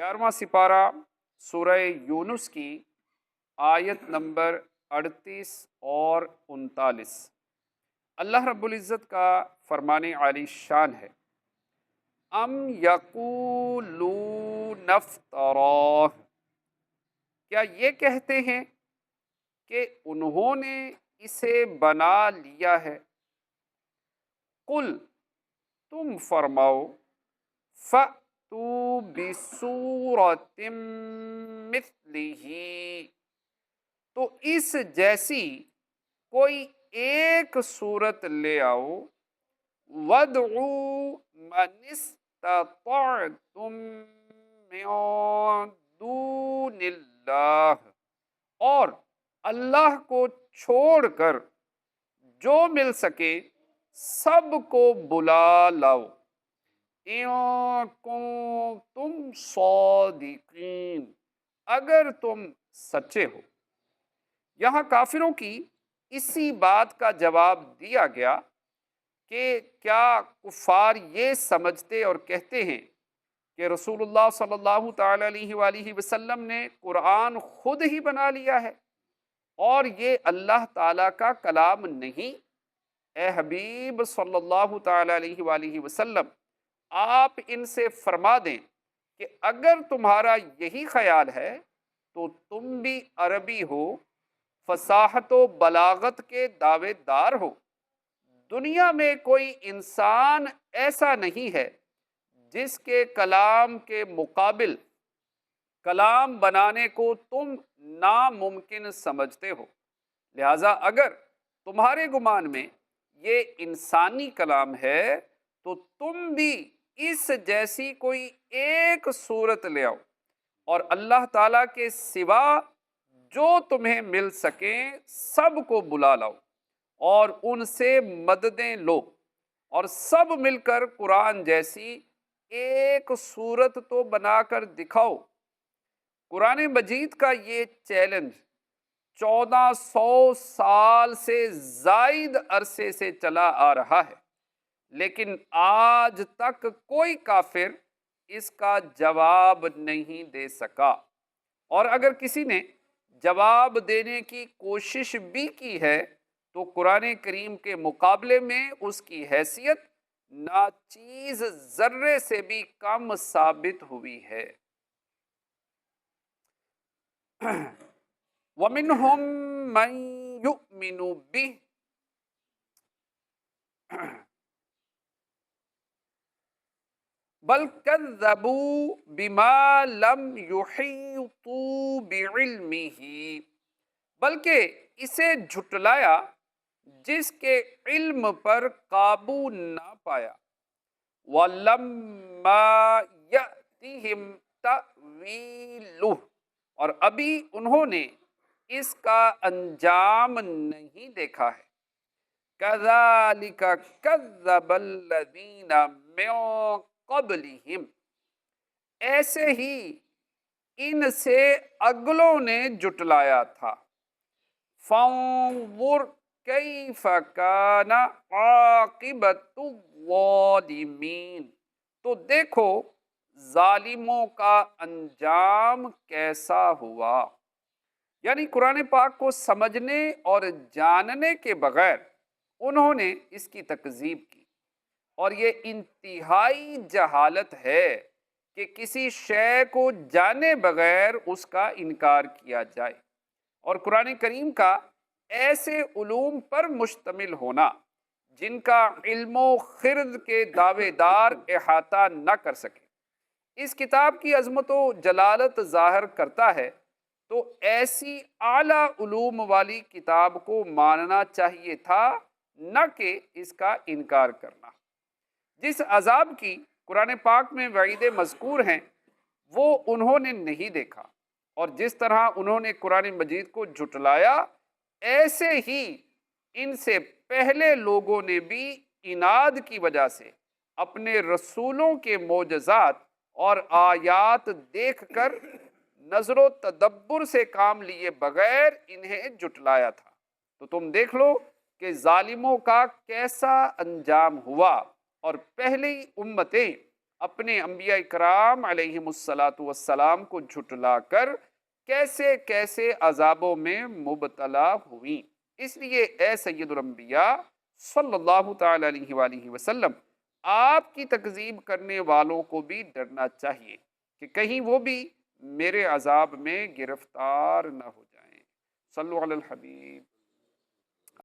11واں سپارہ سورہ یونس کی آیت نمبر 38 اور 39۔ اللہ رب العزت کا فرمان عالی شان ہے، ام یقولون افتراہ، کیا یہ کہتے ہیں کہ انہوں نے اسے بنا لیا ہے؟ قل، تم فرماؤ، فَأْتُوا بِسُورَةٍ مِثْلِهِ، تو اس جیسی کوئی ایک صورت لے آؤ، وَادْعُوا مَنِ اسْتَطَعْتُم مِّن دُونِ اللَّهِ، اور اللہ کو چھوڑ کر جو مل سکے سب کو بلا لاؤ، اِن کنتم صادقین، اگر تم سچے ہو۔ یہاں کافروں کی اسی بات کا جواب دیا گیا کہ کیا کفار یہ سمجھتے اور کہتے ہیں کہ رسول اللہ صلی اللہ تعالی علیہ وآلہ وسلم نے قرآن خود ہی بنا لیا ہے اور یہ اللہ تعالیٰ کا کلام نہیں؟ اے حبیب صلی اللہ تعالی علیہ وآلہ وسلم، آپ ان سے فرما دیں کہ اگر تمہارا یہی خیال ہے تو تم بھی عربی ہو، فصاحت و بلاغت کے دعوے دار ہو۔ دنیا میں کوئی انسان ایسا نہیں ہے جس کے کلام کے مقابل کلام بنانے کو تم ناممکن سمجھتے ہو، لہذا اگر تمہارے گمان میں یہ انسانی کلام ہے تو تم بھی اس جیسی کوئی ایک صورت لے آؤ، اور اللہ تعالیٰ کے سوا جو تمہیں مل سکیں سب کو بلا لاؤ اور ان سے مددیں لو، اور سب مل کر قرآن جیسی ایک صورت تو بنا کر دکھاؤ۔ قرآن مجید کا یہ چیلنج 1400 سال سے زائد عرصے سے چلا آ رہا ہے، لیکن آج تک کوئی کافر اس کا جواب نہیں دے سکا، اور اگر کسی نے جواب دینے کی کوشش بھی کی ہے تو قرآن کریم کے مقابلے میں اس کی حیثیت ناچیز ذرے سے بھی کم ثابت ہوئی ہے۔ وَمِنْهُمْ مَنْ يُؤْمِنُ بِهِ بل كذبوا بما لم يحيطوا بعلمه، بلکہ اسے جھٹلایا جس کے علم پر قابو نہ پایا۔ وَلَمَّا يَأْتِهِمْ تَأْوِيلُهُ، اور ابھی انہوں نے اس کا انجام نہیں دیکھا ہے۔ كَذَلِكَ كَذَّبَ الَّذِينَ مِن قَبْلِهِمْ، ایسے ہی ان سے اگلوں نے جھٹلایا تھا۔ فَانظُرْ كَيْفَ كَانَ عَاقِبَةُ الظَّالِمِينَ، تو دیکھو ظالموں کا انجام کیسا ہوا۔ یعنی قرآن پاک کو سمجھنے اور جاننے کے بغیر انہوں نے اس کی تکذیب کی، اور یہ انتہائی جہالت ہے کہ کسی شے کو جانے بغیر اس کا انکار کیا جائے، اور قرآن کریم کا ایسے علوم پر مشتمل ہونا جن کا علم و خرد کے دعوے دار احاطہ نہ کر سکے، اس کتاب کی عظمت و جلالت ظاہر کرتا ہے، تو ایسی اعلیٰ علوم والی کتاب کو ماننا چاہیے تھا، نہ کہ اس کا انکار کرنا۔ جس عذاب کی قرآن پاک میں وعیدیں مذکور ہیں وہ انہوں نے نہیں دیکھا، اور جس طرح انہوں نے قرآن مجید کو جھٹلایا، ایسے ہی ان سے پہلے لوگوں نے بھی عناد کی وجہ سے اپنے رسولوں کے معجزات اور آیات دیکھ کر نظر و تدبر سے کام لیے بغیر انہیں جھٹلایا تھا۔ تو تم دیکھ لو کہ ظالموں کا کیسا انجام ہوا، اور پہلی امتیں اپنے انبیاء کرام علیہم الصلاۃ والسلام کو جھٹلا کر کیسے کیسے عذابوں میں مبتلا ہوئیں۔ اس لیے اے سید الانبیاء صلی اللہ تعالی علیہ وآلہ وسلم، آپ کی تکذیب کرنے والوں کو بھی ڈرنا چاہیے کہ کہیں وہ بھی میرے عذاب میں گرفتار نہ ہو جائیں۔ صلو علی الحبیب۔